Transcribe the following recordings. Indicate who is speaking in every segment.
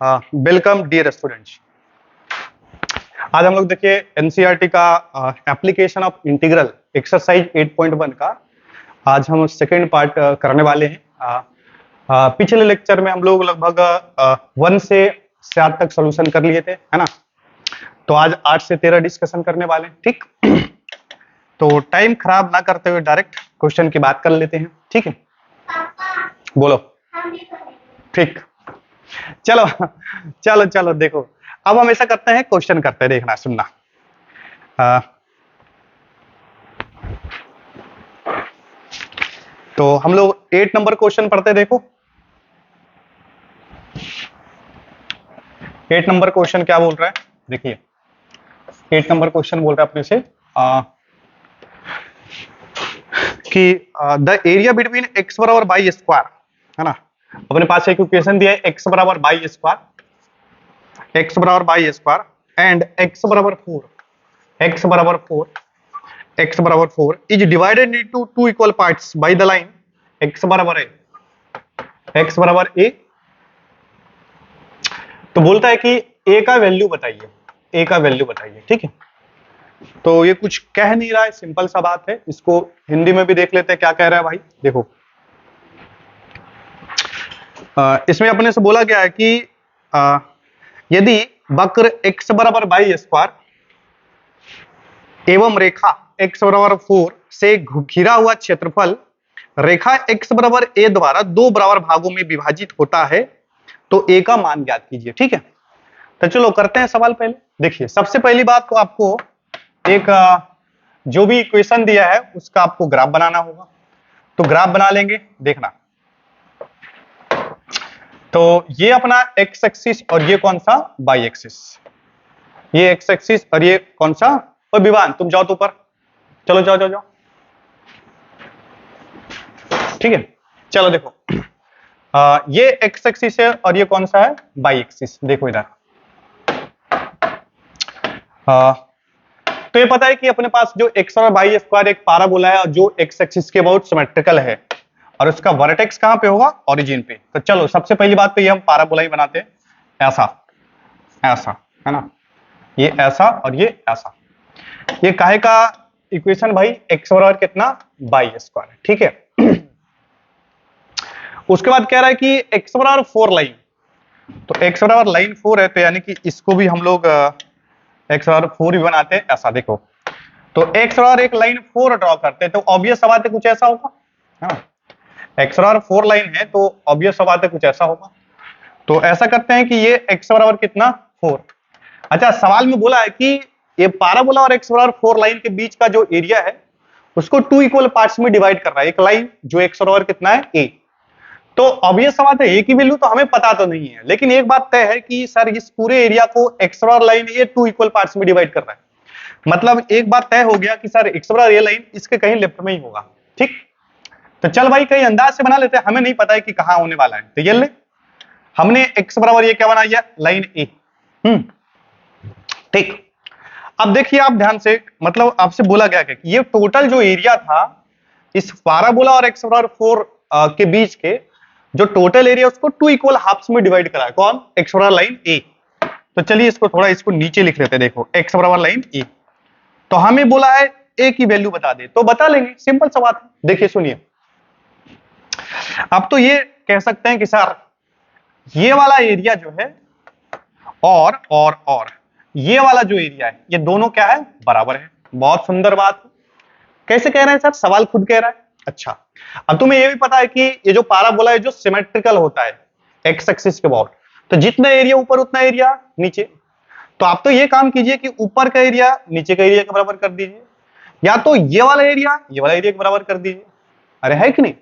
Speaker 1: Welcome dear students. आज हम लोग देखिए एनसीईआरटी का एप्लीकेशन ऑफ इंटीग्रल एक्सरसाइज 8.1 का आज हम सेकेंड पार्ट करने वाले हैं। पिछले लेक्चर में हम लोग लगभग 1 से 7 तक सॉल्यूशन कर लिए थे, है ना। तो आज 8 से 13 डिस्कशन करने वाले हैं, ठीक। तो टाइम खराब ना करते हुए डायरेक्ट क्वेश्चन की बात कर लेते हैं, ठीक है। बोलो। ठीक, चलो चलो चलो देखो, अब हम ऐसा करते हैं, क्वेश्चन करते हैं, देखना सुनना। तो हम लोग 8 नंबर क्वेश्चन पढ़ते, देखो 8 नंबर क्वेश्चन क्या बोल रहा है, देखिए 8 नंबर क्वेश्चन बोल रहा है अपने से कि द एरिया बिटवीन x बराबर बाई स्क्वायर, है ना। अपने पास एक इक्वेशन दिया है x बराबर बाई स्क्वायर, x बराबर बाई स्क्वायर एंड x बराबर 4, x बराबर 4, x बराबर 4 is divided into two equal parts by the line x बराबर a, x बराबर a। तो बोलता है कि a का वैल्यू बताइए, a का वैल्यू बताइए, ठीक है। तो ये कुछ कह नहीं रहा है, सिंपल सा बात है। इसको हिंदी में भी देख लेते हैं क्या कह रहा है भाई, देखो। इसमें अपने से बोला गया है कि यदि वक्र x बराबर बाई स्क्वायर एवं रेखा x बराबर 4 से घिरा हुआ क्षेत्रफल रेखा x बराबर a द्वारा दो बराबर भागों में विभाजित होता है तो a का मान ज्ञात कीजिए, ठीक है। तो चलो करते हैं सवाल। पहले देखिए, सबसे पहली बात तो आपको एक जो भी इक्वेशन दिया है उसका आपको ग्राफ बनाना होगा। तो ग्राफ बना लेंगे, देखना। तो ये अपना x एक्सिस और ये कौन सा y एक्सिस, ये x एक्सिस और ये कौन सा, और विवान तुम जाओ तो ऊपर, चलो जाओ जाओ जाओ, ठीक है। चलो देखो, ये x एक्सिस है और ये कौन सा है y एक्सिस, देखो इधर। तो ये पता है कि अपने पास जो x और y स्क्वायर एक पाराबोला है और जो x एक्सिस के अबाउट सिमेट्रिकल है और उसका वर्टेक्स कहां पे होगा, ओरिजिन पे। तो चलो सबसे पहली बात तो ये हम पाराबोला ही बनाते हैं, ऐसा ऐसा, है ना। ये ऐसा और ये ऐसा। ये काहे का इक्वेशन भाई, x बराबर कितना y स्क्वायर, ठीक है। उसके बाद कह रहा है कि x बराबर 4 लाइन, तो x बराबर लाइन 4 है, तो यानी कि इसको भी हम लोग x बराबर 4 भी बनाते हैं, ऐसा देखो। तो x बराबर एक लाइन 4 ड्रॉ करते हैं, तो ऑब्वियस बात है कुछ ऐसा होगा, है ना। x बराबर 4 लाइन है तो ऑब्वियस बात है कुछ ऐसा होगा। तो ऐसा करते हैं कि ये x बराबर कितना 4। अच्छा, सवाल में बोला है कि ये पाराबोला और x बराबर 4 लाइन के बीच का जो एरिया है उसको टू इक्वल पार्ट्स में डिवाइड कर रहा है। एक लाइन जो x बराबर कितना है a, तो ऑब्वियस बात है a की वैल्यू तो हमें पता तो नहीं है, लेकिन एक बात तय है कि सर इस पूरे एरिया को x बराबर लाइन ये टू इक्वल पार्ट्स में डिवाइड कर रहा है। मतलब एक बात तय हो गया कि सर x बराबर ये लाइन इसके कहीं लेफ्ट में ही होगा, ठीक। तो चल भाई कहीं अंदाज से बना लेते हैं, हमें नहीं पता है कि कहां होने वाला है। तो ये ले, हमने x बराबर ये क्या बनाया, लाइन a, ठीक। अब देखिए आप ध्यान से, मतलब आपसे बोला गया कि ये टोटल जो एरिया था इस पाराबोला और x बराबर 4 के बीच के जो टोटल एरिया उसको टू इक्वल हाफ्स में डिवाइड करा है, कौन, x बराबर लाइन a। तो चलिए इसको थोड़ा इसको नीचे लिख लेते हैं, देखो x बराबर लाइन a। तो हमें बोला है a की वैल्यू बता दे, तो बता लेंगे, सिंपल सा बात है। देखिए सुनिए, अब तो ये कह सकते हैं कि सर ये वाला एरिया जो है और ये वाला जो एरिया है ये दोनों क्या है, बराबर है। बहुत सुंदर बात। कैसे कह रहे हैं सर, सवाल खुद कह रहा है। अच्छा, अब तुम्हें ये भी पता है कि ये जो पाराबोला है जो सिमेट्रिकल होता है एक्स एक्सिस के अबाउट, तो जितना एरिया ऊपर उतना एरिया नीचे। तो आप तो ये काम कीजिए कि ऊपर का एरिया नीचे का एरिया के बराबर कर दीजिए, या तो ये वाला एरिया ये वाला एरिया के बराबर कर दीजिए। अरे है कि नहीं।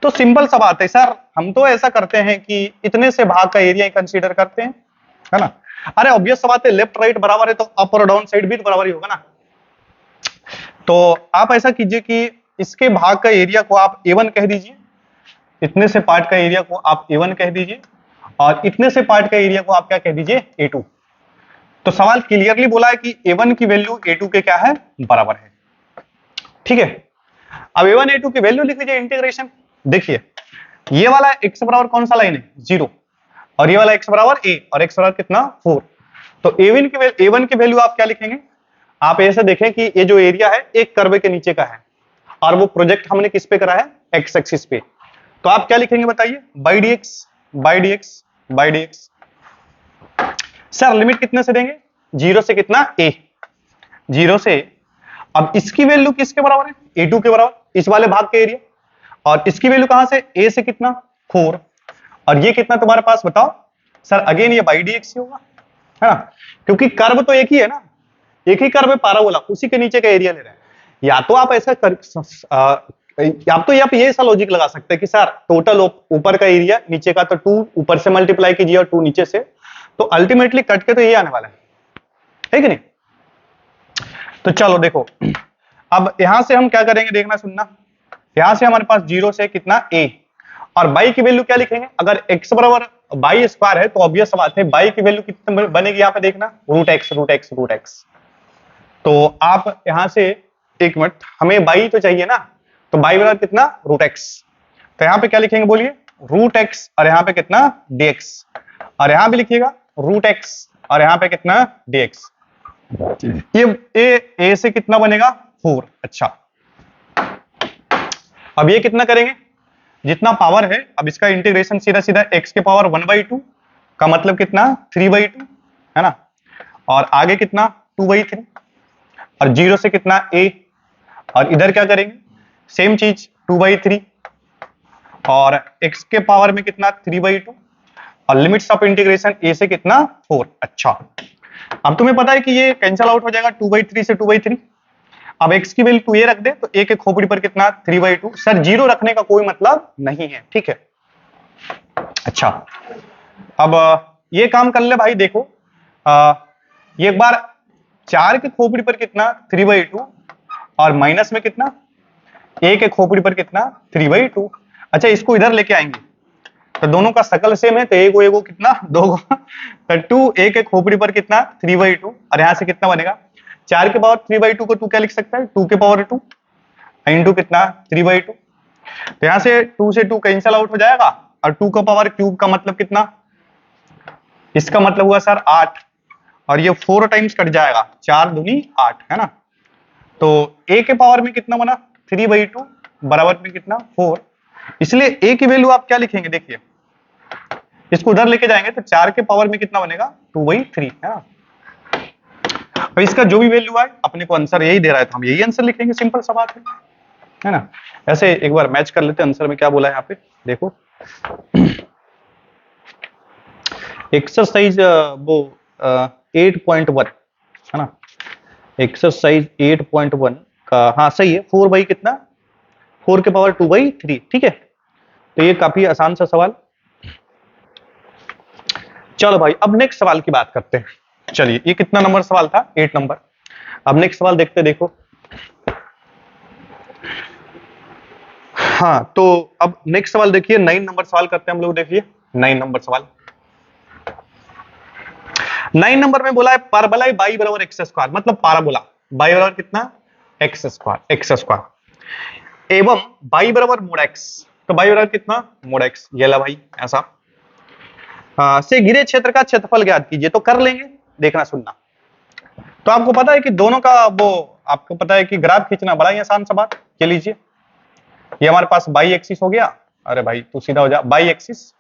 Speaker 1: तो सिंपल सा बात है सर, हम तो ऐसा करते हैं कि इतने से भाग का एरिया कंसीडर करते हैं, है ना। अरे ऑब्वियस सा बात है, लेफ्ट राइट बराबर है तो अप और डाउन साइड भी तो बराबर ही होगा ना। तो आप ऐसा कीजिए कि इसके भाग का एरिया को आप a1 कह दीजिए, इतने से पार्ट का एरिया को आप a1 कह दीजिए, और इतने से पार्ट का एरिया को आप क्या कह दीजिए, a2। तो सवाल क्लियरली बोला है कि a1 की वैल्यू a2 के क्या है, बराबर है, ठीक है। अब a1 a2 की वैल्यू लिख लीजिए, इंटीग्रेशन। देखिए ये वाला x बराबर कौन सा लाइन है, 0, और ये वाला x बराबर a और x बराबर कितना 4। तो a1 की वैल्यू आप क्या लिखेंगे, आप ऐसे देखें कि ये जो एरिया है एक कर्व के नीचे का है और वो प्रोजेक्ट हमने किस पे करा है, x एक्सिस पे। तो आप क्या लिखेंगे बताइए, by D x. Sir limit कितने से देंगे, 0 से कितना a, 0 से, अब इसकी वैल्यू किसके बराबर है, a2 के बराबर, इस वाले भाग के एरिया, और इसकी वैल्यू कहां से, a से कितना 4, और ये कितना तुम्हारे पास बताओ सर, अगेन ये बाई डी एक्स ही होगा, है ना, क्योंकि कर्व तो एक ही है ना, एक ही कर्व है पाराबोला, उसी के नीचे का एरिया ले रहे हैं। या तो आप ऐसा कर या तो आप ये ऐसा लॉजिक लगा सकते हैं कि सर टोटल ऊपर का एरिया नीचे का, तो 2 ऊपर से मल्टीप्लाई कीजिए और 2 नीचे से, तो अल्टीमेटली कट के तो ये आने वाला है कि नहीं। तो चलो देखो, अब यहां से हम क्या करेंगे, देखना सुनना, यहां से हमारे पास 0 से कितना a, और बाई की वैल्यू क्या लिखेंगे, अगर x बराबर बाई स्क्वायर है तो ऑब्वियस बात है बाई की वैल्यू कितनी बनेगी, यहां पे देखना रूट एक्स। तो आप यहां से, एक मिनट, हमें बाई तो चाहिए ना, तो बाई बराबर कितना रूट एक्स, तो यहां पे क्या लिखेंगे बोलिए, रूट एक्स, और यहां पे कितना dx, और यहां भी लिखिएगा रूट एक्स, और यहां पे कितना dx। ये a से कितना बनेगा 4। अच्छा, अब ये कितना करेंगे, जितना पावर है, अब इसका इंटीग्रेशन सीधा सीधा x के पावर 1/2 का मतलब कितना 3/2, है ना, और आगे कितना 2/3, और 0 से कितना a, और इधर क्या करेंगे सेम चीज 2/3, और x के पावर में कितना 3/2, और लिमिट्स ऑफ इंटीग्रेशन a से कितना 4। अच्छा, अब तुम्हें पता है कि ये कैंसिल आउट हो जाएगा 2/3 से 2/3, अब x की वैल्यू 2a रख दे तो a के खोपड़ी पर कितना 3/2, सर 0 रखने का कोई मतलब नहीं है, ठीक है। अच्छा, अब ये काम कर ले भाई, देखो ये एक बार 4 के खोपड़ी पर कितना 3/2, और माइनस में कितना a के खोपड़ी पर कितना 3/2। अच्छा, इसको इधर लेके आएंगे तो दोनों का शकल सेम है, तो एगो कितना 2 तो 2a के खोपड़ी पर कितना 3/2, और यहां से कितना बनेगा 4 के पावर 3/2 को तू क्या लिख सकता है 2 के पावर 2 इंटू कितना 3/2, तो यहां से 2 से 2 कैंसिल आउट हो जाएगा, और 2 का पावर क्यूब का मतलब कितना, इसका मतलब हुआ सर 8, और ये 4 टाइम्स कट जाएगा, 4 दूनी 8, है ना, तो a के पावर में कितना बना 3/2 बराबर में कितना 4, इसलिए a की वैल्यू आप क्या लिखेंगे, देखिए इसको उधर लेके जाएंगे तो 4 के पावर में कितना बनेगा 2/3, है ना, और इसका जो भी वैल्यू आए अपने को आंसर यही दे रहा है तो हम यही आंसर लिखेंगे, सिंपल सा बात है ना। ऐसे एक बार मैच कर लेते हैं आंसर में क्या बोला है यहाँ पे, देखो एक्सरसाइज वो 8.1 है ना, एक्सरसाइज 8.1 का, हाँ सही है, 4 बाई कितना 4 के पावर 2/3, ठीक है, तो ये काफी आसान सा सवाल। चलो भाई, अब नेक्स्ट सवाल की बात करते हैं। चलिए, ये कितना नंबर सवाल था, 8 नंबर। अब नेक्स्ट सवाल देखते, देखो हाँ, तो अब नेक्स्ट सवाल देखिए, 9 नंबर सवाल करते हैं हम लोग, देखिए 9 नंबर सवाल। 9 नंबर में बोला है पाराबोला बाई बराबर एक्स स्क्वायर, मतलब पाराबोला बाई बराबर कितना एक्स स्क्वायर एवं बाई बराबर मोड एक्स, तो बाई बराबर कितना मोड एक्स, ये ला भाई ऐसा से घिरे क्षेत्र का क्षेत्रफल ज्ञात कीजिए, तो कर लेंगे, देखना सुनना। तो आपको पता है कि दोनों का वो, आपको पता है कि ग्राफ खींचना बड़ा ही आसान सा बात, ये लीजिए, ये हमारे पास बाई एक्सिस हो गया, अरे भाई तू सीधा हो जा, बाई एक्सिस,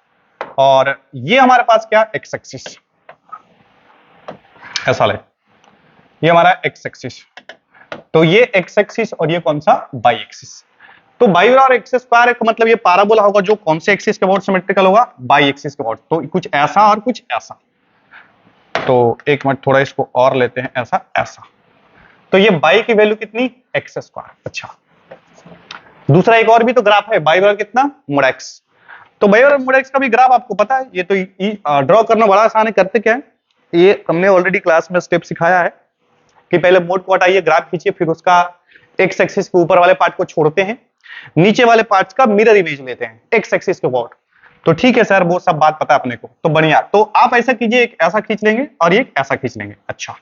Speaker 1: और ये हमारे पास क्या एक्स एक्सिस, ऐसा ले, ये हमारा एक्स एक्सिस, तो ये एक्स एक्सिस और ये कौन सा बाई एक्सिस, तो बाई और एक्स स्क्वायर का मतलब ये पाराबोला होगा जो कौन से एक्सिस के अबाउट सिमेट्रिकल होगा, बाई एक्सिस के अबाउट, तो कुछ ऐसा और कुछ ऐसा, तो एक मिनट थोड़ा इसको और लेते हैं, ऐसा ऐसा, तो ये बाई की वैल्यू कितनी एक्स स्क्वायर। अच्छा, दूसरा एक और भी तो ग्राफ है, बाई बराबर कितना मोड एक्स, तो बाई और मोड एक्स का भी ग्राफ आपको पता है, ये तो ड्रॉ करना बड़ा आसान है, करते क्या है, ये हमने ऑलरेडी क्लास में स्टेप सिखाया है कि पहले मोड को हटाइए, ग्राफ खींचिए, फिर उसका एक्स एक्सिस के ऊपर वाले पार्ट को छोड़ते हैं, नीचे वाले पार्ट्स का मिरर इमेज लेते हैं एक्स एक्सिस के अबाउट, तो ठीक है सर, वो सब बात पता है अपने को, तो बढ़िया, तो आप ऐसा कीजिए, एक ऐसा खींच लेंगे और एक ऐसा खींच लेंगे। अच्छा,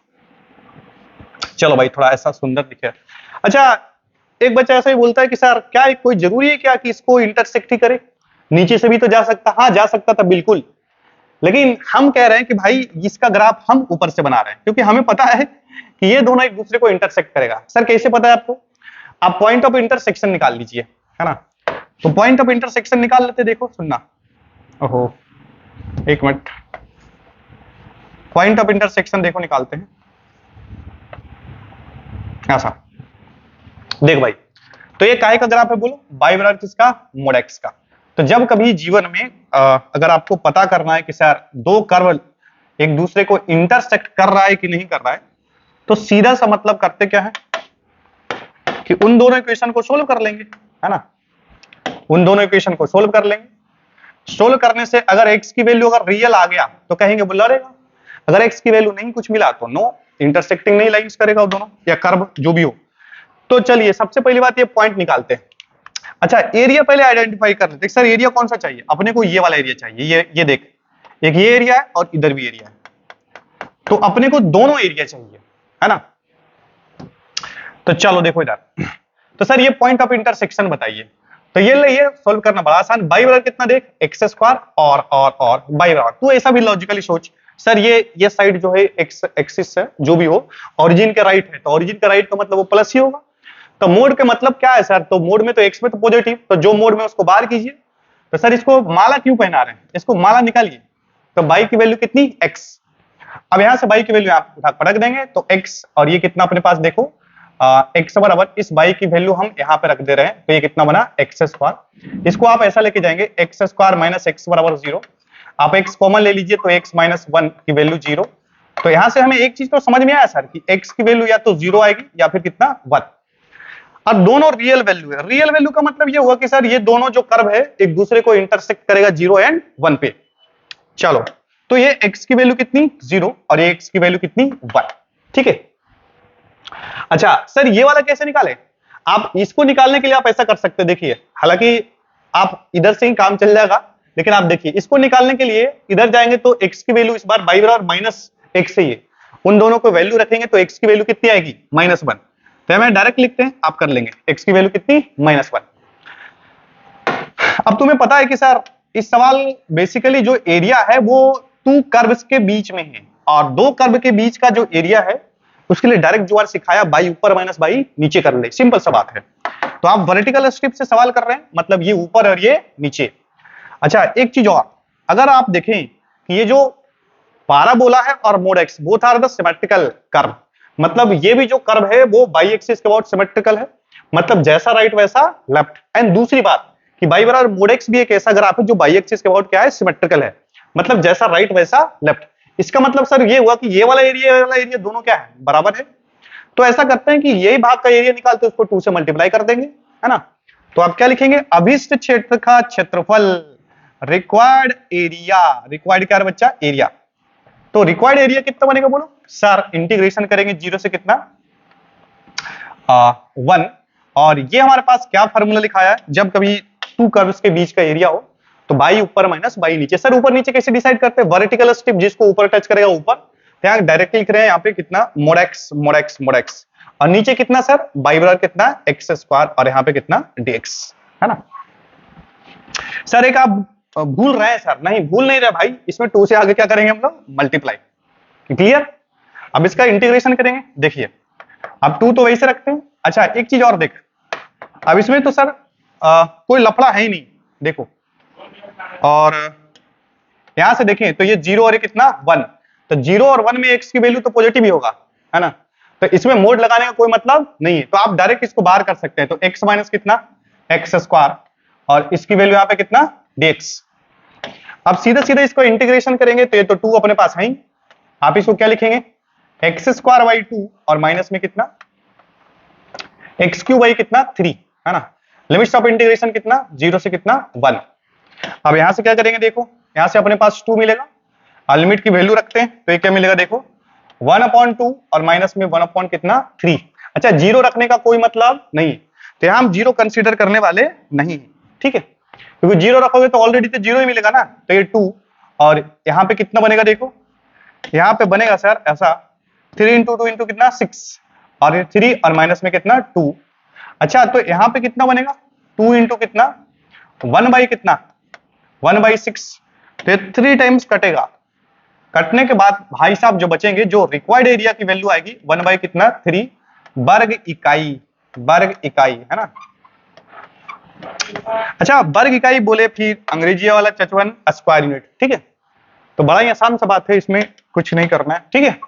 Speaker 1: चलो भाई थोड़ा ऐसा सुंदर दिखे। अच्छा, एक बच्चा ऐसा ही बोलता है कि सर क्या कोई जरूरी है क्या कि इसको इंटरसेक्ट ही करे, नीचे से भी तो जा सकता, हाँ जा सकता था बिल्कुल, लेकिन हम कह रहे हैं कि भाई इसका ग्राफ हम ऊपर से बना रहे हैं, क्योंकि हमें पता है कि ये दोनों एक दूसरे को इंटरसेक्ट करेगा। सर कैसे पता है आपको? आप पॉइंट ऑफ इंटरसेक्शन निकाल लीजिए, है ना। तो पॉइंट ऑफ इंटरसेक्शन निकाल लेते, देखो सुनना। ओहो, एक मिनट, पॉइंट ऑफ इंटरसेक्शन देखो निकालते हैं। ऐसा देख भाई, तो ये काहे का ग्राफ है बोलो? बाई बराबर किसका? मोड एक्स का। तो जब कभी जीवन में अगर आपको पता करना है कि सर दो कर्व एक दूसरे को इंटरसेक्ट कर रहा है कि नहीं कर रहा है, तो सीधा सा मतलब करते क्या है कि उन दोनों इक्वेशन को सोल्व कर लेंगे, है ना। उन दोनों इक्वेशन को सोल्व कर लेंगे। सोल्व करने से अगर x की वैल्यू अगर रियल आ गया तो कहेंगे वो लड़ेगा, अगर x की वैल्यू नहीं कुछ मिला तो नो, इंटरसेक्टिंग नहीं लाइंस करेगा वो दोनों, या कर्व जो भी हो। तो चलिए सबसे पहली बात ये पॉइंट निकालते हैं। अच्छा, एरिया पहले आइडेंटिफाई कर लेते हैं। सर एरिया कौन सा चाहिए अपने को? ये वाला एरिया चाहिए। ये देख, एक ये एरिया है और इधर भी एरिया है, तो अपने को दोनों एरिया चाहिए, है ना। तो चलो देखो इधर, तो सर ये पॉइंट ऑफ इंटरसेक्शन बताइए। तो ये लिए सोल्व करना बड़ा आसान। बाई बराबर कितना देख, एक्स स्क्वायर और बाई बराबर, तू ऐसा भी लॉजिकली सोच, सर ये साइड जो है एक्स एक्सिस है जो भी हो, ओरिजिन के राइट है, तो ओरिजिन का राइट का मतलब वो प्लस ही होगा। तो मोड के मतलब क्या है सर? तो मोड में तो एक्स में तो पॉजिटिव, तो जो मोड में उसको बाहर कीजिए। तो सर इसको माला क्यों पहना रहे हैं? इसको माला निकालिए। तो बाई की वैल्यू कितनी? एक्स। अब यहां से बाई की वैल्यू आप उठा पटक देंगे तो एक्स, और ये कितना अपने पास देखो एक्स बराबर इस बाई की वैल्यू हम यहाँ पे रख दे रहे हैं, तो ये कितना बना? X square. इसको आप ऐसा लेके जाएंगे एक्स स्क्वायर माइनस एक्स बराबर 0। आप एक्स कॉमन ले लीजिए तो एक्स माइनस 1 की वैल्यू 0। तो यहां से हमें एक चीज तो समझ में आया सर कि एक्स की वैल्यू या तो 0 आएगी या फिर कितना? 1। और दोनों रियल वैल्यू है। रियल वैल्यू का मतलब ये हुआ कि सर ये दोनों जो कर्व है एक दूसरे को इंटरसेक्ट करेगा 0 एंड 1 पे। चलो, तो ये x की वैल्यू कितनी? 0 और ये x की वैल्यू कितनी? 1। ठीक है। अच्छा सर ये वाला कैसे निकाले? आप इसको निकालने के लिए आप ऐसा कर सकते हैं, देखिए, हालांकि आप इधर से ही काम चल जाएगा, लेकिन आप देखिए इसको निकालने के लिए इधर जाएंगे तो x की वैल्यू इस बार बाई बराबर माइनस एक्स से ही है, उन दोनों को वैल्यू रखेंगे तो x की वैल्यू कितनी आएगी? -1। तो हमें डायरेक्ट लिखते हैं, आप कर लेंगे x की वैल्यू कितनी? -1। अब तुम्हें पता है कि सर इस सवाल बेसिकली जो एरिया है वो टू कर्व्स के बीच में है, और दो कर्व के बीच का जो एरिया है उसके लिए डायरेक्ट जो सिखाया बाई ऊपर माइनस बाई नीचे कर ले, सिंपल सा बात है। तो आप वर्टिकल स्ट्रिप से सवाल कर रहे हैं, मतलब ये ऊपर और ये नीचे। अच्छा एक चीज और, अगर आप देखें कि ये जो पाराबोला है और mod x both are the symmetrical curve, मतलब ये भी जो कर्व है वो बाई एक्सिस के अबाउट सिमेट्रिकल है, मतलब जैसा राइट वैसा लेफ्ट। एंड दूसरी बात कि बाई बराबर मोड एक्स भी एक ऐसा ग्राफ है जो बाई एक्सिस के अबाउट क्या है? सिमेट्रिकल है, मतलब जैसा राइट वैसा लेफ्ट। इसका मतलब सर ये हुआ कि ये वाला एरिया दोनों क्या है? बराबर है। तो ऐसा करते हैं कि यही भाग का एरिया निकालते हैं, उसको 2 से मल्टीप्लाई कर देंगे, है ना। तो आप क्या लिखेंगे? अभिष्ट क्षेत्र का क्षेत्रफल, रिक्वायर्ड एरिया। रिक्वायर्ड क्या है बच्चा? एरिया। तो रिक्वायर्ड एरिया कितना बनेगा बोलो? सर इंटीग्रेशन करेंगे 0 से कितना? 1। और ये हमारे पास क्या फॉर्मूला लिखाया है? जब कभी टू कर्व्स के बीच का एरिया हो तो बाई ऊपर माइनस बाई नीचे। सर ऊपर नीचे कैसे डिसाइड करते हैं? वर्टिकल स्ट्रिप जिसको ऊपर टच करेगा ऊपर, यहाँ डायरेक्टली लिख रहे हैं यहाँ पे कितना? Mode x mode x mode x, और नीचे कितना सर? बाई बराबर कितना? एक्स स्क्वायर, और यहाँ पे कितना? dx, है ना। सर एक आप भूल रहे हैं सर? नहीं भूल नहीं रहे भाई, इसमें 2 से आगे क्या करेंगे हम लोग? मल्टीप्लाई। क्लियर? अब इसका इंटीग्रेशन करेंगे, देखिए अब 2 तो वैसे रखते हैं। अच्छा एक चीज और देख, अब इसमें तो सर कोई लफड़ा है ही नहीं, देखो, और यहां से देखें तो ये 0 और ये कितना? 1। तो 0 और 1 में x की वैल्यू तो पॉजिटिव ही होगा, है ना। तो इसमें मोड लगाने का कोई मतलब नहीं है, तो आप डायरेक्ट इसको बाहर कर सकते हैं। तो x माइनस कितना? एक्स स्क्वायर, और इसकी वैल्यू यहाँ पे कितना? dx। अब सीधा सीधा इसको इंटीग्रेशन करेंगे तो ये तो 2 अपने पास है ही, आप इसको क्या लिखेंगे? एक्स स्क्वायर बाई 2, और माइनस में कितना? एक्स क्यूब बाई कितना? 3, है ना। लिमिट्स ऑफ इंटीग्रेशन कितना? 0 से कितना? 1। अब यहां से क्या करेंगे? देखो यहां से अपने पास 2 मिलेगा, और लिमिट की वैल्यू रखते हैं तो ये क्या मिलेगा? देखो 1/2 और माइनस में 1 कितना? 3। अच्छा 0 रखने का कोई मतलब नहीं, तो यहां हम 0 कंसीडर करने वाले नहीं, ठीक है, क्योंकि 0 रखोगे तो ऑलरेडी तो 0 ही मिलेगा ना। तो ये 2, और यहाँ पे कितना बनेगा? देखो यहाँ पे बनेगा सर ऐसा 3 इंटू 2 इंटू कितना? 6, और ये 3 और माइनस में कितना? 2। अच्छा तो यहाँ पे कितना बनेगा? 2 इंटू कितना? 1 बाई कितना? 1/6। तो ये 3 टाइम्स कटेगा। कटने के बाद भाई साहब जो बचेंगे, जो रिक्वायर्ड एरिया की वैल्यू आएगी 1 बाई कितना 3 वर्ग इकाई, वर्ग इकाई है ना। अच्छा वर्ग इकाई बोले फिर अंग्रेजी वाला चचवन स्क्वायर यूनिट, ठीक है। तो बड़ा ही आसान सा बात है, इसमें कुछ नहीं करना है, ठीक है।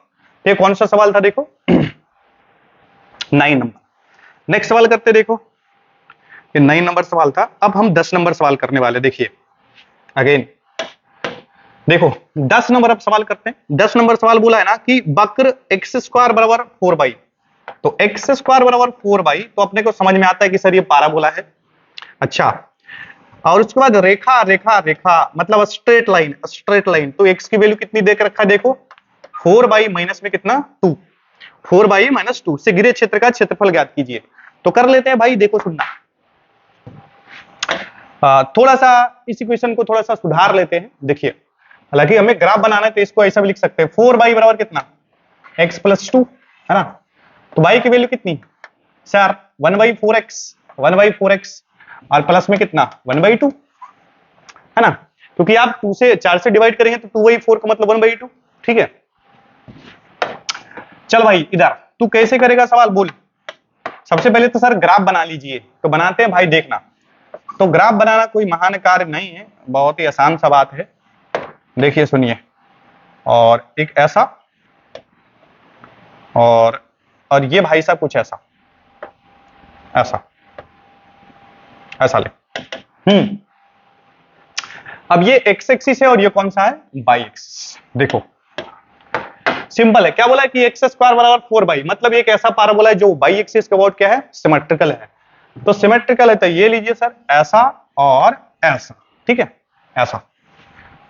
Speaker 1: ये कौन सा सवाल था देखो 9 नंबर। नेक्स्ट सवाल करते देखो, ये 9 नंबर सवाल था। अब हम 10 नंबर सवाल करने वाले, देखिए अगेन देखो 10 नंबर अब सवाल करते हैं। 10 नंबर सवाल बोला है ना कि वक्र एक्स स्क्वायर बराबर 4 बाई, तो एक्स स्क्वायर बराबर 4 बाई, तो अपने को समझ में आता है कि सर ये पाराबोला है। अच्छा, और उसके बाद रेखा रेखा रेखा मतलब स्ट्रेट लाइन, स्ट्रेट लाइन, तो एक्स की वैल्यू कितनी देकर रखा है देखो 4 बाई माइनस में कितना 2, 4 बाई माइनस 2 से घिरे क्षेत्र का क्षेत्रफल ज्ञात कीजिए। तो कर लेते हैं भाई, देखो सुनना, थोड़ा सा इस इक्वेशन को थोड़ा सा सुधार लेते हैं। देखिए हालांकि हमें ग्राफ बनाना है तो इसको ऐसा भी लिख सकते हैं 4 बाई बराबर कितना x प्लस 2 है ना। तो y की वैल्यू कितनी sir 1 by 4x, 1 by 4x और प्लस में कितना 1 बाई 2 है ना, क्योंकि आप 2 से 4 से डिवाइड करेंगे तो 2 बाई 4 का मतलब 1 बाई 2, ठीक है। चल भाई इधर तू कैसे करेगा सवाल बोल। सबसे पहले तो सर ग्राफ बना लीजिए, तो बनाते हैं भाई, देखना। तो ग्राफ बनाना कोई महान कार्य नहीं है, बहुत ही आसान सा बात है। देखिए सुनिए, और एक ऐसा और ये भाई साहब कुछ ऐसा, ऐसा ऐसा ले। अब ये एक्स एक्सिस है और ये कौन सा है बाई एक्सिस। देखो सिंपल है, क्या बोला है कि एक्स स्क्वायर बराबर 4 बाई, मतलब एक ऐसा पाराबोला है जो बाई एक्सिस का अबाउट क्या है सिमेट्रिकल है। तो सिमेट्रिकल है तो ये लीजिए सर ऐसा और ऐसा, ठीक है ऐसा।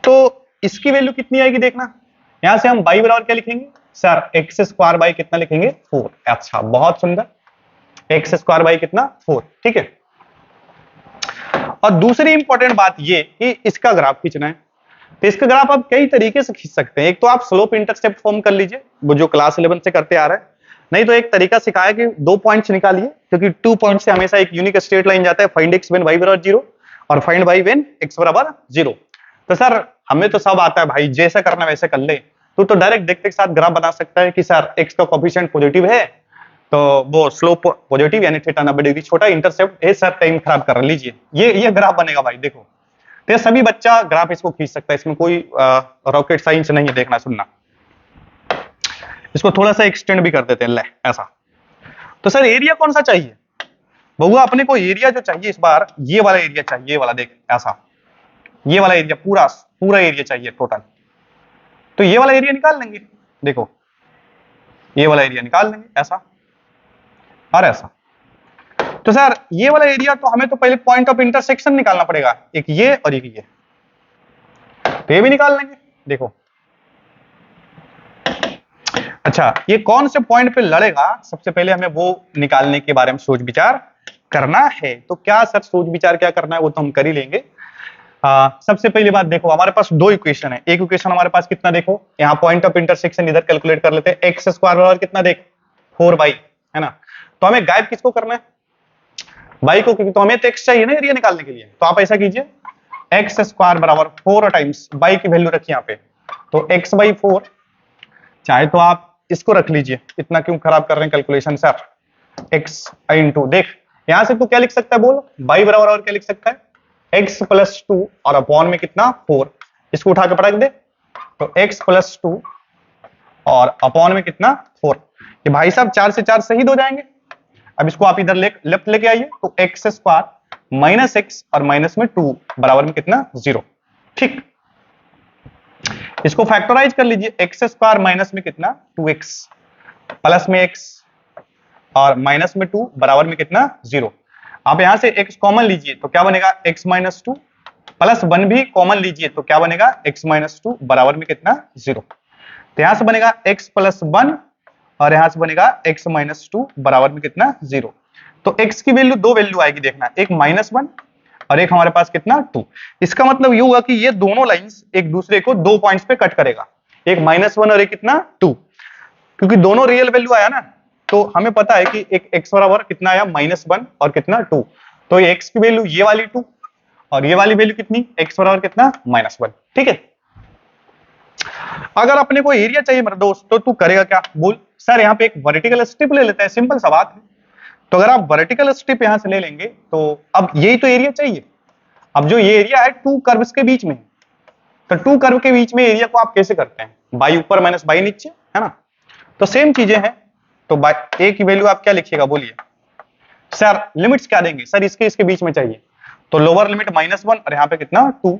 Speaker 1: तो इसकी वैल्यू कितनी आएगी देखना, यहां से हम बाई बराबर क्या लिखेंगे सर एक्स स्क्वायर बाई कितना लिखेंगे 4। अच्छा बहुत सुंदर, एक्स स्क्वायर बाई कितना 4, ठीक है। और दूसरी इंपॉर्टेंट बात ये कि इसका ग्राफ खींचना है, तो इसका ग्राफ आप कई तरीके से खींच सकते हैं। एक तो आप स्लोप इंटरसेप्ट फॉर्म कर लीजिए, वो जो क्लास 11 से करते आ रहे हैं, नहीं तो एक तरीका सिखाया कि 2 पॉइंट्स निकालिए, क्योंकि 2 पॉइंट से हमेशा एक यूनिक स्ट्रेट लाइन जाता है, फाइंड एक्स व्हेन y बराबर 0 और फाइंड y व्हेन x बराबर 0। तो सर हमें तो सब आता है भाई, जैसा करना वैसे कर ले। तो डायरेक्ट देखते के साथ ग्राफ बना सकता है कि सर x का कोएफिशिएंट पॉजिटिव है तो वो स्लोप पॉजिटिव यानी थीटा 90 डिग्री छोटा, इंटरसेप्ट ए सर टाइम खराब कर लीजिए, ये ग्राफ बनेगा भाई। देखो तो सभी बच्चा ग्राफ इसको खींच सकता है, इसमें कोई रॉकेट साइंस नहीं है। देखना सुनना, इसको थोड़ा सा एक्सटेंड भी कर देते हैं, ले ऐसा। तो सर एरिया कौन सा चाहिए बहुआ, अपने को एरिया जो चाहिए इस बार ये वाला एरिया चाहिए, ये वाला देख ऐसा, ये वाला एरिया पूरा पूरा एरिया चाहिए टोटल। तो ये वाला एरिया निकाल लेंगे, देखो ये वाला एरिया निकाल लेंगे ऐसा और ऐसा। तो सर ये वाला एरिया तो हमें तो पहले पॉइंट ऑफ इंटरसेक्शन निकालना पड़ेगा, एक ये और एक ये, तो ये भी निकाल लेंगे। देखो अच्छा ये कौन से पॉइंट पे लड़ेगा, सबसे पहले हमें वो निकालने के बारे में सोच विचार करना है। तो क्या सर सोच विचार क्या करना है वो तो हम कर ही लेंगे। सबसे पहली बात देखो हमारे पास 2 इक्वेशन है, एक इक्वेशन हमारे पास कितना देखो यहाँ पॉइंट ऑफ इंटरसेक्शन इधर कैलकुलेट कर लेते हैं, एक्स स्क्वायर बराबर कितना देख 4 बाई है ना। तो हमें गायब किसको करना है बाई को, क्योंकि तो हमें तो एक्स चाहिए ना एरिया निकालने के लिए। तो आप ऐसा कीजिए एक्स स्क्वायर बराबर 4 टाइम्स बाई की वैल्यू रखिए यहाँ पे, तो एक्स बाई 4, चाहे तो आप इसको रख लीजिए, इतना क्यों खराब कर रहे हैं कैलकुलेशन सर, एक्स इंटू देख यहां से तू क्या लिख सकता है बोल, बाई बराबर और क्या लिख सकता है x प्लस 2 और अपॉन में कितना 4, इसको उठा के पटक दे तो x प्लस 2 और अपॉन में कितना 4। ये भाई साहब 4 से 4 शहीद हो जाएंगे। अब इसको आप इधर लेफ्ट लेके आइए, तो एक्स स्क्वायर माइनस एक्स और माइनस में 2 बराबर में कितना 0, ठीक। इसको फैक्टराइज कर लीजिए, एक्स स्क्वायर माइनस में कितना 2x प्लस में x और माइनस में 2 बराबर में कितना 0। आप यहां से x कॉमन लीजिए तो क्या बनेगा x माइनस 2 प्लस 1 भी कॉमन लीजिए तो क्या बनेगा x माइनस 2 बराबर में कितना 0। तो यहां से बनेगा x प्लस 1 और यहां से बनेगा x माइनस 2 बराबर में कितना 0। तो x की वैल्यू 2 वैल्यू आएगी देखना, एक -1 और एक हमारे पास कितना 2। इसका मतलब ये हुआ कि ये दोनों लाइंस एक दूसरे को 2 पॉइंट्स पे कट करेगा, एक -1 और एक कितना 2, क्योंकि दोनों रियल वैल्यू आया ना। तो हमें पता है कि एक x बराबर कितना आया -1 और कितना 2, तो ये x की वैल्यू ये वाली 2 और ये वाली वैल्यू कितनी, x बराबर कितना -1। ठीक है, अगर अपने को एरिया चाहिए मेरे दोस्त तो तू करेगा क्या, बोल सर यहाँ पे एक वर्टिकल स्ट्रिप ले लेते हैं, सिंपल सा बात है। तो अगर आप वर्टिकल स्ट्रिप यहां से ले लेंगे तो अब यही तो एरिया चाहिए। अब जो ये एरिया है टू कर्व्स के बीच में, तो टू कर्व के बीच में एरिया को आप कैसे करते हैं, बाई ऊपर माइनस बाई नीचे, है ना। तो सेम चीजें हैं, तो बाई ए की वैल्यू आप क्या लिखिएगा बोलिए सर, लिमिट्स क्या देंगे सर, इसके इसके बीच में चाहिए, तो लोअर लिमिट -1 और यहाँ पे कितना 2।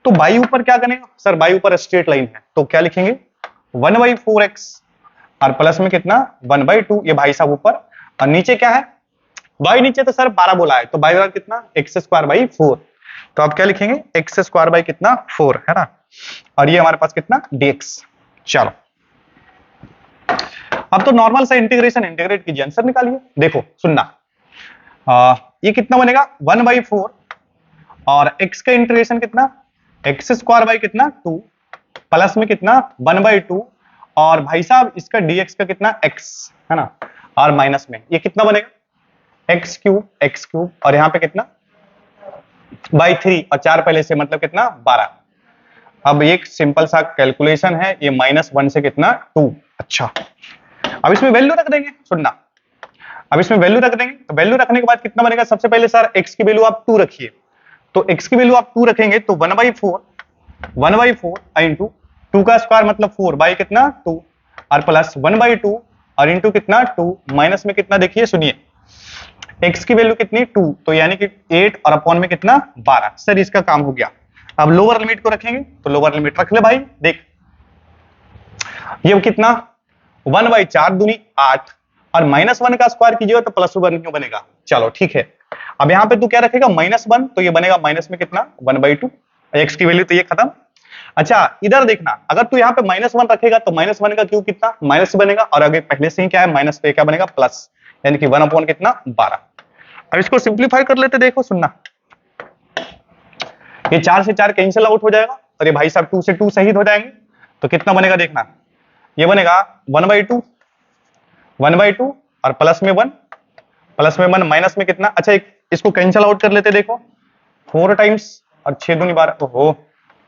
Speaker 1: तो बाई ऊपर क्या करेंगे सर, बाई ऊपर स्ट्रेट लाइन है तो क्या लिखेंगे 1/4x और प्लस में कितना 1/2, ये भाई साहब ऊपर, और नीचे क्या है बाई नीचे तो सर 12 बोला है, तो बाई बराबर कितना x²/4, तो आप क्या लिखेंगे x² कितना 4, है ना, और ये हमारे पास कितना dx। चलो अब तो नॉर्मल सा इंटीग्रेशन इंटीग्रेट कीजिए, आंसर निकालिए। देखो सुनना, ये कितना बनेगा 1/4 और x का इंटीग्रेशन कितना x² कितना 2 प्लस में कितना 1/2 और भाई साहब इसका dx का कितना x, है ना, और माइनस में ये कितना बनेगा x³ और यहाँ पे कितना /3 और 4 पहले से मतलब कितना 12। अब एक सिंपल सा कैलकुलेशन है, ये -1 से कितना 2। अच्छा अब इसमें वैल्यू रख देंगे, सुनना, अब इसमें वैल्यू रख देंगे, तो वैल्यू रखने के बाद कितना बनेगा, सबसे पहले सर x की वैल्यू आप 2 रखिए, तो x की वैल्यू आप 2 रखेंगे तो 1/4 इंटू 2 का स्क्वायर मतलब 4 बाई कितना 2 और प्लस 1/2 और इंटू कितना 2 माइनस में कितना, देखिए सुनिए x की वैल्यू कितनी 2, तो यानी कि 8 और अपॉन में कितना 12। सर इसका काम हो गया। अब लोअर लिमिट को रखेंगे, तो लोअर लिमिट रख ले भाई, देख ये कितना 1/4 दूनी 8 और -1 का स्क्वायर कीजिएगा तो +1 क्यों बनेगा। चलो ठीक है, अब यहाँ पे तू क्या रखेगा -1, तो ये बनेगा माइनस में कितना 1/2, x की वैल्यू तो ये खत्म। अच्छा इधर देखना, अगर तू यहाँ पे -1 रखेगा तो -1 का क्यूब कितना माइनस बनेगा, और अगर पहले से ही क्या है माइनस, तो क्या बनेगा प्लस, यानी कि 1/12 कितना 12। अब इसको सिंप्लीफाई कर लेते, देखो सुनना, ये 4 से 4 कैंसिल आउट हो जाएगा और ये भाई साहब 2 से 2 शहीद हो जाएंगे, तो कितना बनेगा देखना, ये बनेगा 1/2 और प्लस में 1 माइनस में कितना, अच्छा एक इसको कैंसिल आउट कर लेते, देखो 4 टाइम्स और 6 दूनी 12, ओहो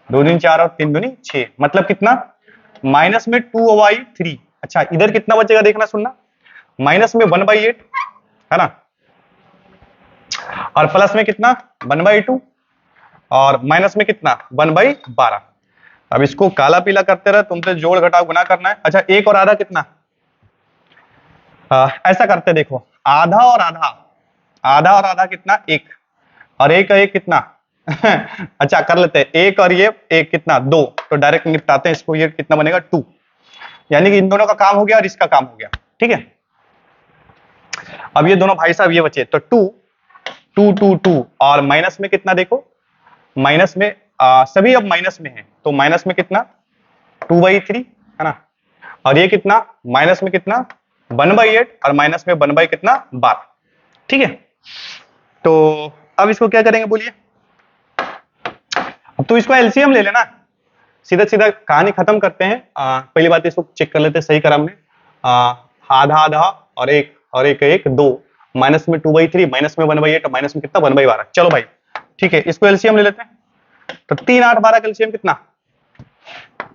Speaker 1: 2 दूनी 4 और 3 दूनी 6, मतलब कितना माइनस में 2/3। अच्छा इधर कितना बचेगा देखना सुनना, माइनस में 1/8, है ना, और प्लस में कितना 1/2 और माइनस में कितना 1/12। अब इसको काला पीला करते रहे, तुमसे जोड़ घटाव गुना करना है। अच्छा एक और आधा कितना, ऐसा करते देखो, आधा और आधा कितना 1 और 1 का 1 कितना अच्छा कर लेते हैं, 1 और ये 1 कितना 2, तो डायरेक्ट निपटाते हैं इसको, ये कितना बनेगा 2, यानी कि इन दोनों का काम हो गया और इसका काम हो गया। ठीक है, अब ये दोनों भाई साहब ये बचे, तो 2 2 2 2 और माइनस में कितना, देखो माइनस में सभी अब माइनस में है, तो माइनस में कितना 2/3, है ना, और ये कितना माइनस में कितना 1/8 और माइनस में 1 कितना 12। ठीक है, तो अब इसको क्या करेंगे बोलिए, अब तो इसको एलसीएम ले लेना, सीधा सीधा कहानी खत्म करते हैं। पहली बात इसको चेक कर लेते हैं, सही करा हमने, आधा आधा और एक 2 माइनस में 2/3 माइनस में 1/8 और माइनस में कितना 1/12। चलो भाई ठीक है, इसको एलसीएम ले लेते हैं, तो 3 8 12 का एलसीएम कितना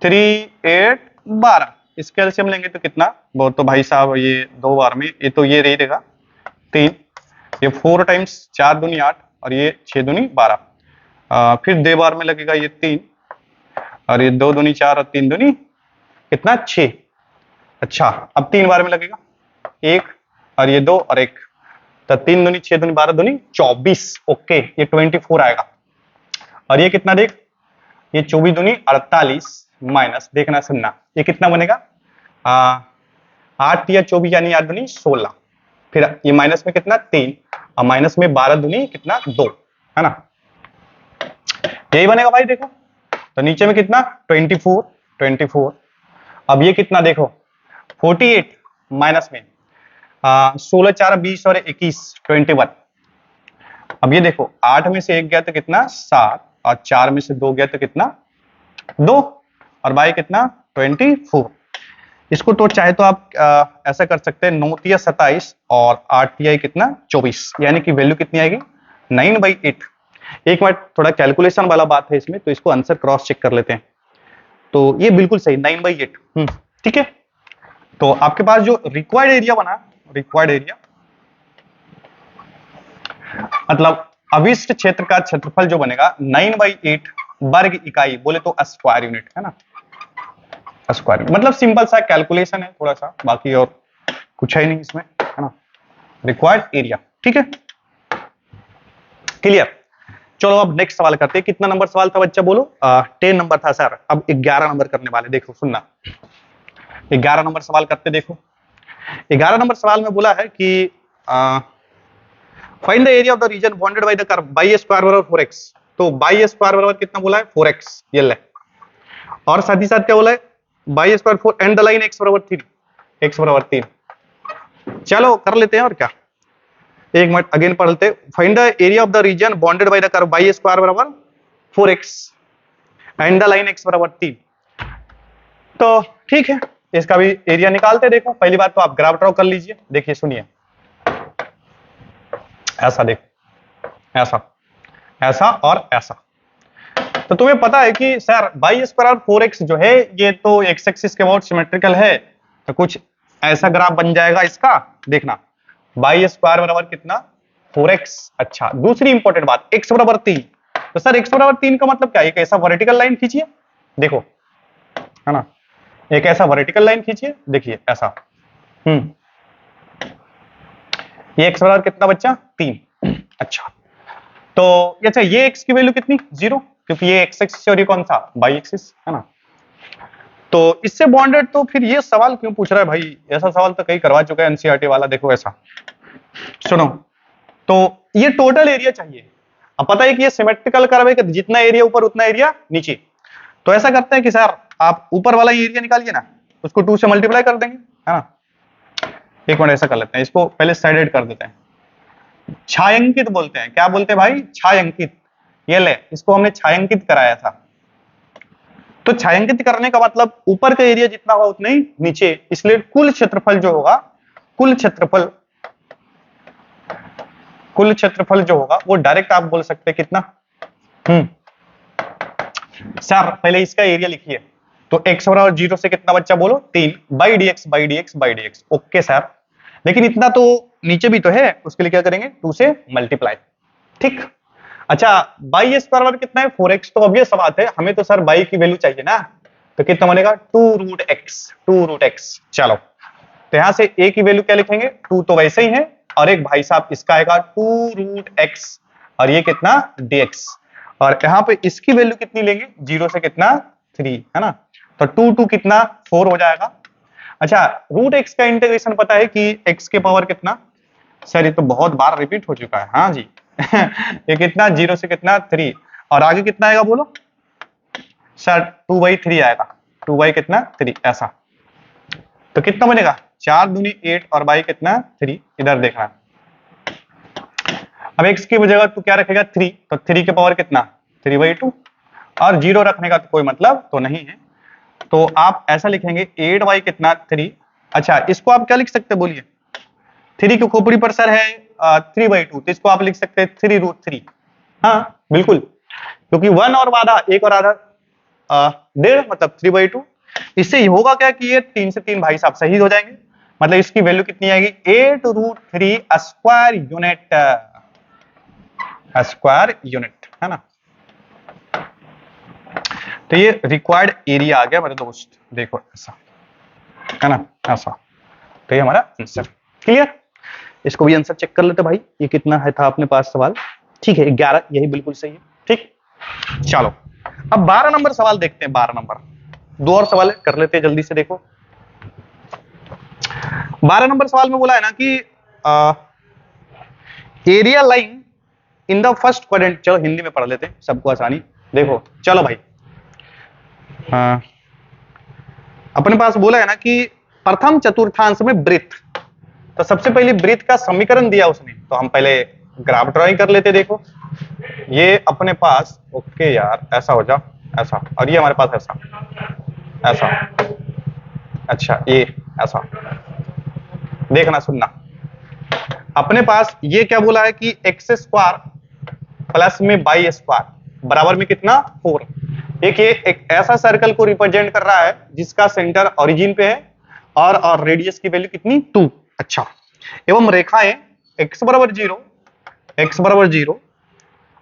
Speaker 1: 3 8 12, इसका एलसीएम लेंगे तो कितना, बहुत तो भाई साहब ये 2 बार में ये तो ये रहेगा 3, ये 4 टाइम्स 4 दूनी 8 और ये 6 दूनी 12, फिर 2 बार में लगेगा ये 3 और ये 2 दूनी 4 और 3 दूनी कितना 6। अच्छा अब 3 बार में लगेगा 1 और ये 2 और 1, तो 3 दूनी 6 दूनी 12 दूनी 24, ओके ये 24 आएगा, और ये कितना देख, ये 24 दूनी 48 माइनस देखना सुनना, ये कितना बनेगा 8 या 24 यानी 8 दूनी 16, फिर ये माइनस में कितना 3 और माइनस में 12 दूनी कितना 2, है ना, यही बनेगा भाई। देखो तो नीचे में कितना 24, अब ये कितना देखो 48 माइनस में 16 4 20 और 21 21, अब ये देखो 8 में से 1 गया तो कितना 7 और 4 में से 2 गया तो कितना 2 और बाई कितना 24। इसको तो चाहे तो आप ऐसा कर सकते हैं 9 या 27 और 8 या कितना 24, यानी कि वैल्यू कितनी आएगी 9/8। एक मिनट, थोड़ा कैलकुलेशन वाला बात है इसमें, तो इसको आंसर क्रॉस चेक कर लेते हैं। तो ये बिल्कुल सही 9/8। ठीक है। तो आपके पास जो रिक्वायर्ड एरिया बना, रिक्वायर्ड एरिया मतलब अविष्ट क्षेत्र का क्षेत्रफल जो बनेगा 9/8 वर्ग इकाई, बोले तो स्क्वायर यूनिट है ना, स्क्वायर मतलब सिंपल सा कैलकुलेशन है थोड़ा सा, बाकी और कुछ है नहीं इसमें, है ना। रिक्वायर्ड एरिया, ठीक है, क्लियर। चलो अब नेक्स्ट सवाल करते हैं। कितना नंबर सवाल था बच्चा बोलो? 10 नंबर था सर। अब 11 नंबर करने वाले, देखो सुनना, 11 नंबर सवाल करते देखो। 11 नंबर सवाल में बोला है कि find the area of the reason bounded by the curve by square बराबर 4x। तो बाई स्क्वायर बराबर कितना बोला है? 4x, ये ले। और साथ ही साथ क्या बोला है? By square 4 and the line x बराबर 3, x बराबर 3। चलो कर लेते हैं और क्या, एक मिनट अगेन पढ़ लेते हैं। Find the area of the reason bounded by the curve by square बराबर 4x and the line x बराबर 3। तो ठीक है, इसका भी एरिया निकालते। देखो पहली बात तो आप ग्राफ ड्रॉ कर लीजिए। देखिए सुनिए, ऐसा देखो, ऐसा, ऐसा और ऐसा। तो तुम्हें पता है कि सर बाई स्क्वायर 4x जो है ये तो एक्स एक्सिस के बहुत सिमेट्रिकल है, तो कुछ ऐसा ग्राफ बन जाएगा इसका। देखना बाई स्क्वायर बराबर कितना? 4x। अच्छा, दूसरी इंपॉर्टेंट बात, x बराबर 3। तो सर x बराबर 3 का मतलब क्या? एक ऐसा वर्टिकल लाइन खींचिए, देखो, है ना, एक ऐसा वर्टिकल लाइन खींचिए, देखिए ऐसा। ये x बराबर कितना बच्चा? 3। अच्छा, तो अच्छा ये x की वैल्यू कितनी? 0, क्योंकि ये x एक्सिस और ये कौन सा? बाई एक्सिस, है ना। तो इससे बॉन्डेड, तो फिर ये सवाल क्यों पूछ रहा है भाई? ऐसा सवाल तो कहीं करवा चुका है एनसीईआरटी वाला। देखो ऐसा, सुनो, तो ये टोटल एरिया चाहिए। अब पता है कि ये सिमेट्रिकल कर्व है कि जितना एरिया ऊपर उतना एरिया नीचे। तो ऐसा करते हैं कि सर आप ऊपर वाला एरिया निकालिए ना, उसको 2 से मल्टीप्लाई कर देंगे, है ना। एक मिनट ऐसा कर लेते हैं, इसको पहले साइडेड कर देते हैं। छायांकित बोलते हैं, क्या बोलते हैं भाई? छायांकित। ये ले, इसको हमने छायांकित कराया था। तो छायांकित करने का मतलब ऊपर का एरिया जितना होगा उतना ही नीचे, इसलिए कुल क्षेत्रफल जो होगा, कुल क्षेत्रफल जो होगा वो डायरेक्ट आप बोल सकते हैं कितना। सर पहले इसका एरिया लिखिए। तो x बराबर 0 से कितना बच्चा बोलो? 3 by dx by dx by dx। Okay sir, लेकिन इतना तो नीचे भी तो है, उसके लिए क्या करेंगे? 2 से मल्टीप्लाई, ठीक। अच्छा, बाई स्क्वायर बराबर कितना है? 4x। तो अब ये सवाल है, हमें तो सर बाई की वैल्यू चाहिए ना, तो कितना बनेगा? 2√x। चलो, तो यहां से a की वैल्यू क्या लिखेंगे? 2 तो वैसे ही है, और एक भाई साहब इसका आएगा 2√x, और ये कितना? dx। और यहाँ पे इसकी वैल्यू कितनी लेंगे? 0 से कितना? 3, है ना। तो 2 कितना? 4 हो जाएगा। अच्छा, √x का इंटीग्रेशन पता है कि x के पावर कितना? सर ये तो बहुत बार रिपीट हो चुका है, हाँ जी। ये कितना? 0 से कितना? 3, और आगे कितना आएगा बोलो? सर 2/3 आएगा, 2 कितना? 3, ऐसा। तो कितना बनेगा? 4 दूनी 8 और बाई कितना? 3। इधर देखना, अब x की जगह तू क्या रखेगा? 3, तो 3 के पावर कितना? 3/2, और 0 रखने का तो कोई मतलब तो नहीं है, तो आप ऐसा लिखेंगे 8 कितना? 3। अच्छा, इसको आप क्या लिख सकते बोलिए? 3 की खोपड़ी पर सर है 3/2, तो इसको आप लिख सकते हैं 3√3। हाँ बिल्कुल, क्योंकि 1 और आधा, 1 और आधा 1.5 मतलब 3/2। इससे होगा क्या कि ये 3 से 3 भाई साहब सही हो जाएंगे, मतलब इसकी वैल्यू कितनी आएगी? 8√3 स्क्वायर यूनिट, स्क्वायर यूनिट, है ना। तो ये रिक्वायर्ड एरिया आ गया मेरे दोस्त, देखो ऐसा, है ना, ऐसा। तो ये हमारा आंसर क्लियर। इसको भी आंसर चेक कर लेते भाई, ये कितना है था अपने पास सवाल? ठीक है 11, यही बिल्कुल सही है, ठीक। चलो अब 12 नंबर सवाल देखते हैं। 12 नंबर, 2 और सवाल कर लेते हैं जल्दी से। देखो 12 नंबर सवाल में बोला है ना कि area line in the first quadrant. चलो हिंदी में पढ़ लेते हैं, सबको आसानी। देखो चलो भाई, अपने पास बोला है ना कि प्रथम चतुर्थांश में वृत्त, तो सबसे पहले वृत्त का समीकरण दिया उसने, तो हम पहले ग्राफ ड्राइंग कर लेते। देखो ये अपने पास, ओके यार ऐसा हो जा, ऐसा, और ये हमारे पास ऐसा, ऐसा। अच्छा ये ऐसा, देखना सुनना, अपने पास ये क्या बोला है कि x² प्लस में बाई स्क्वायर बराबर में कितना 4। ये एक ऐसा सर्कल को रिप्रेजेंट कर रहा है जिसका सेंटर ओरिजिन पे है और रेडियस की वैल्यू कितनी 2। अच्छा, एवं रेखाएं x बराबर 0, x बराबर 0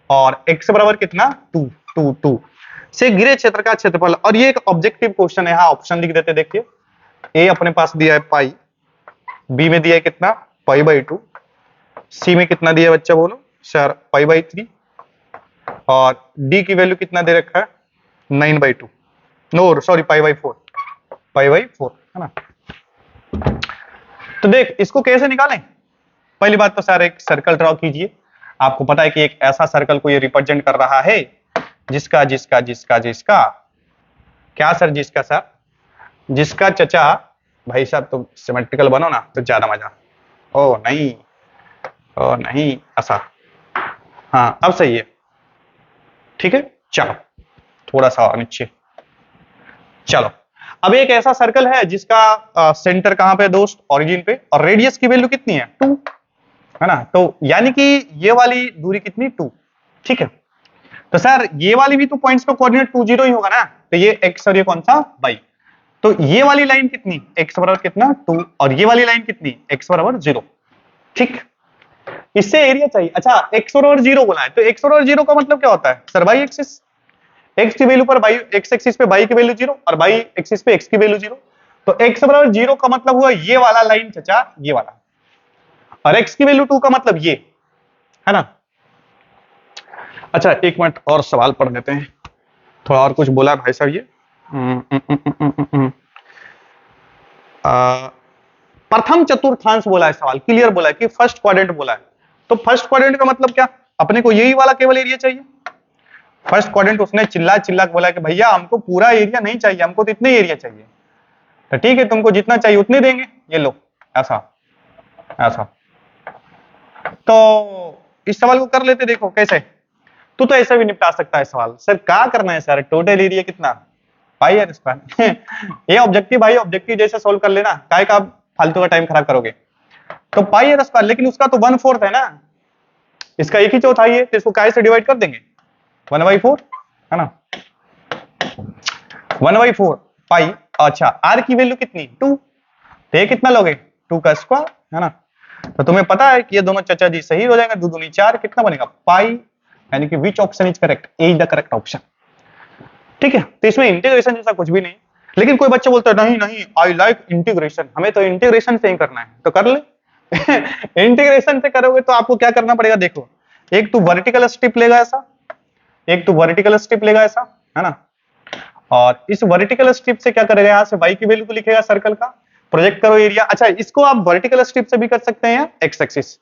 Speaker 1: और x बराबर कितना 2 2 2 से घिरे क्षेत्र का क्षेत्रफल। और ये एक ऑब्जेक्टिव क्वेश्चन है, हाँ ऑप्शन लिख देते। देखिए ए अपने पास दिया है पाई, बी में दिया है कितना पाई बाई 2, सी में कितना दिया है बच्चा बोलो सर पाई बाई 3 और डी की वैल्यू कितना दे रखा है 9/2, no sorry pi by 4, pi by 4 है ना। तो देख इसको कैसे निकालें। पहली बात तो सर एक सर्कल ड्रॉ कीजिए। आपको पता है कि एक ऐसा सर्कल को ये रिप्रेजेंट कर रहा है जिसका जिसका जिसका जिसका क्या सर जिसका सर जिसका चचा भाई साहब तुम सिमेट्रिकल बनो ना तो ज्यादा मजा। ओ नहीं, ओ नहीं ऐसा, हाँ अब सही है, ठीक है। चलो थोड़ा सा और नीचे, चलो अब एक ऐसा सर्कल है जिसका सेंटर कहां पे दोस्त ओरिजिन पे और रेडियस की वैल्यू कितनी है 2 है ना। तो यानी कि ये वाली दूरी कितनी 2, ठीक है। तो सर ये वाली भी तो पॉइंट्स का कोऑर्डिनेट 2 0 ही होगा ना। तो ये x और ये कौन सा y, तो ये वाली लाइन कितनी x बराबर कितना 2 और ये वाली लाइन कितनी x बराबर 0, ठीक। इससे एरिया चाहिए। अच्छा x बराबर 0 बोला है तो x बराबर 0 का मतलब क्या होता है सर y एक्सिस, x की वैल्यू पर y x एक्सिस पे y की वैल्यू 0 और y एक्सिस पे x की वैल्यू 0। तो x बराबर 0 का मतलब हुआ ये वाला लाइन चचा ये वाला, और x की वैल्यू 2 का मतलब ये है ना। अच्छा एक मिनट और सवाल पढ़ लेते हैं, थोड़ा और कुछ बोला भाई साहब ये प्रथम चतुर्थांश बोला है सवाल, क्लियर बोला है कि फर्स्ट क्वाड्रेंट बोला है। तो फर्स्ट क्वाड्रेंट का मतलब क्या, अपने को यही वाला केवल एरिया चाहिए। फर्स्ट क्वाड्रेंट उसने चिल्ला चिल्ला के बोला कि भैया हमको पूरा एरिया नहीं चाहिए, हमको तो इतने एरिया चाहिए। तो ठीक है तुमको जितना चाहिए उतने देंगे, ये लो ऐसा ऐसा। तो इस सवाल को कर लेते, देखो कैसे। तू तो ऐसा भी निपटा सकता है सवाल। सर क्या करना है सर, टोटल एरिया कितना पाई आर स्क्वायर ये ऑब्जेक्टिव भाई, ऑब्जेक्टिव जैसे सोल्व कर लेना, काय का फालतू का टाइम खराब करोगे। तो पाई आर स्क्वायर, लेकिन उसका तो 1/4 है ना, इसका 1/4 है, तो इसको काय से डिवाइड कर देंगे 1/4 है ना, 1/4 पाई। अच्छा आर की वैल्यू कितनी 2, तो ये कितना लोगे 2 का स्क्वायर है ना। तो तुम्हें पता है कि ये दोनों चचा जी सही हो जाएगा, 2 दूनी 4 कितना बनेगा पाई, यानी कि which option is correct, A is the correct option, ठीक है। तो इसमें इंटीग्रेशन जैसा कुछ भी नहीं, लेकिन कोई बच्चा बोलता है नहीं नहीं आई लाइक इंटीग्रेशन, हमें तो इंटीग्रेशन से ही करना है, तो कर ले इंटीग्रेशन से करोगे तो आपको क्या करना पड़ेगा, देखो एक तो वर्टिकल स्ट्रिप लेगा ऐसा, एक तो वर्टिकल स्ट्रिप लेगा ऐसा है ना, और इस वर्टिकल स्ट्रिप से क्या करेगा, यहां से y की वैल्यू को लिखेगा सर्कल का, प्रोजेक्ट करो एरिया। अच्छा इसको आप वर्टिकल स्ट्रिप से भी कर सकते हैं एक्स एक्सिस।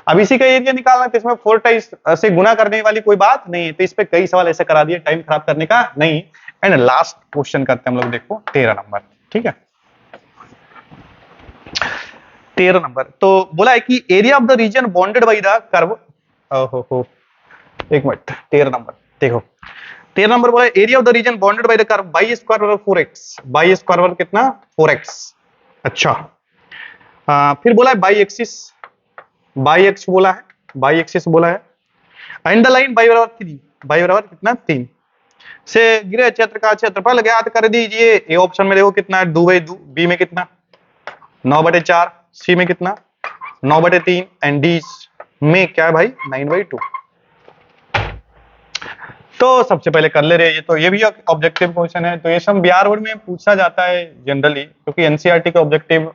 Speaker 1: अब इसी का एरिया निकालना, तो इसमें 4 टाइम्स से गुना करने वाली कोई बात नहीं है, तो इस पे कई सवाल ऐसे करा दिए, टाइम खराब करने का नहीं। एंड लास्ट क्वेश्चन करते हैं हम लोग, देखो 13 नंबर, ठीक है 13 नंबर। तो बोला है कि area of the reason bounded by the curve, ओहो एक मिनट 13 नंबर देखो, 13 नंबर बोला area of the reason bounded by the curve y square बराबर 4x, y स्क्वायर बराबर कितना 4x। अच्छा फिर बोला है बाई एक्सिस, बाई एक्स बोला है, बाई एक्सिस बोला है, एंड द लाइन y बराबर 3, y बराबर कितना 3 से गिरे क्षेत्र का क्षेत्रफल ज्ञात कर दीजिए। ए ऑप्शन में देखो कितना है 2/2, बी में कितना 9/4, सी में कितना 9/3 एंड डी में क्या है भाई 9/2। तो सबसे पहले कर ले रहे ये, तो ये भी ऑब्जेक्टिव क्वेश्चन है, तो ये सब बिहार बोर्ड में पूछा जाता है जनरली, क्योंकि एनसीईआरटी का ऑब्जेक्टिव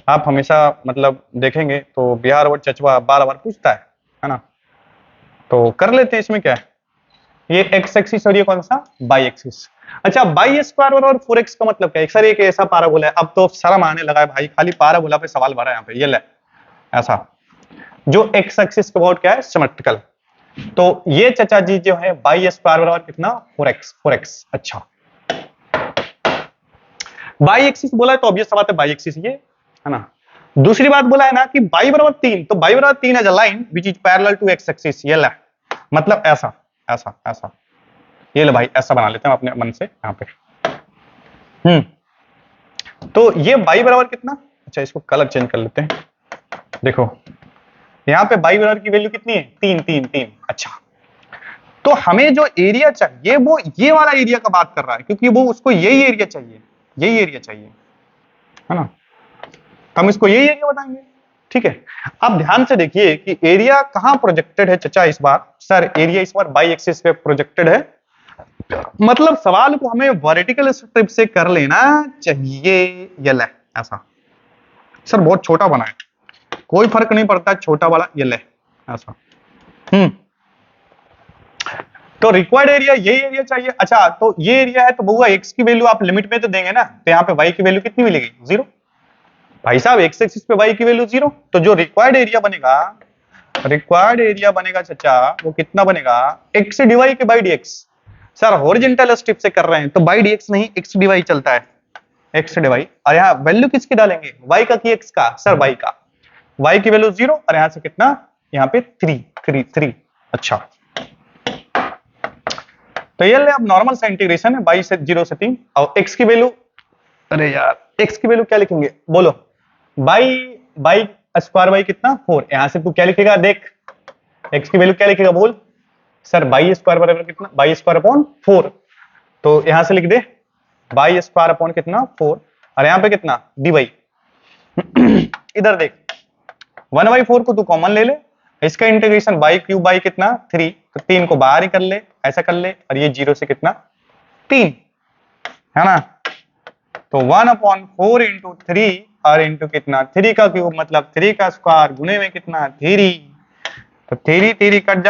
Speaker 1: आप हमेशा मतलब देखेंगे तो बिहार बोर्ड चचवा बार-बार पूछता है ना। तो कर लेते हैं, इसमें क्या है, ये एक्स एक्सिस और ये कौन सा बाई एक्सिस। अच्छा बाई स्क्वायर बराबर 4x का मतलब क्या है सर, एक ऐसा पाराबोला है, अब तो शर्म आने लगा है भाई, खाली पाराबोला पे सवाल भरा है यहाँ पे, ये ले ऐसा जो एक्स एक्सिस के अबाउट क्या है सिमेट्रिकल। तो ये चचा जी जो है बाई स्क्वायर बराबर कितना 4x। अच्छा बाई एक्सिस बोला है तो ऑब्वियस बात है बाई एक्सिस ये है ना। दूसरी बात बोला है ना कि बाई बराबर 3, तो बाई बराबर 3 as a line which is parallel to x axis, ये ले मतलब ऐसा ऐसा ऐसा, ये ले भाई ऐसा बना लेते हैं अपने मन से यहाँ पे। तो ये बाई बराबर कितना, अच्छा इसको कलर चेंज कर लेते हैं, देखो यहाँ पे बाई बराबर की वैल्यू कितनी है 3 3 3। अच्छा तो हमें जो एरिया चाहिए वो ये वाला एरिया का बात कर रहा है, क्योंकि वो उसको यही एरिया चाहिए, यही एरिया चाहिए, है ना। हम इसको यही एरिया बताएंगे, ठीक है। अब ध्यान से देखिए कि एरिया कहां प्रोजेक्टेड है चचा इस बार। सर एरिया इस बार बाई एक्सिस पे प्रोजेक्टेड है, मतलब सवाल को हमें वर्टिकल स्ट्रिप से कर लेना चाहिए। ये ले ऐसा। सर बहुत छोटा बना है, कोई फर्क नहीं पड़ता, छोटा वाला ये ले ऐसा। तो रिक्वायर्ड एरिया यही एरिया चाहिए। अच्छा तो ये एरिया है तो बउआ एक्स की वैल्यू आप लिमिट में तो देंगे ना, तो यहाँ पे वाई की वैल्यू कितनी मिलेगी, 0। भाई साहब एक्स एक्सिस पे वाई की वैल्यू 0, तो जो रिक्वायर्ड एरिया बनेगा, रिक्वायर्ड एरिया बनेगा चचा वो कितना बनेगा, एक्स डिवाई के by dx. Sir horizontal strip से कर रहे हैं तो बाई डीएक्स नहीं एक्स डिवाई चलता है, एक्स डिवाई। और यहाँ वैल्यू किसकी डालेंगे, वाई का कि एक्स का, सर वाई का। वाई की वैल्यू 0 और यहाँ से कितना, यहाँ पे 3। अच्छा तो ये ले अब नॉर्मल सा इंटीग्रेशन है, बाई से 0 से 3। और x की वैल्यू, अरे यार x की वैल्यू क्या लिखेंगे बोलो, बाई बाई स्क्वायर बाई कितना 4। यहां से तू क्या लिखेगा देख, x की वैल्यू क्या लिखेगा बोल, सर बाई स्क्वायर बराबर कितना, बाई स्क्वायर अपॉन 4। तो यहां से लिख दे बाई स्क्वायर अपॉन कितना 4, और यहाँ पे कितना डी वाई। इधर देख 1/4 को तू कॉमन ले ले, इसका इंटीग्रेशन बाई क्यूब बाई कितना 3, तो 3 को बाहर ही कर ले, ऐसा कर ले, और ये 0 से कितना 3, है ना। तो 1/4 इंटू 3 और इंटू कितना 3 का क्यूब मतलब 3 का स्क्वायर गुणे में कितना 3, तो 3 कट जा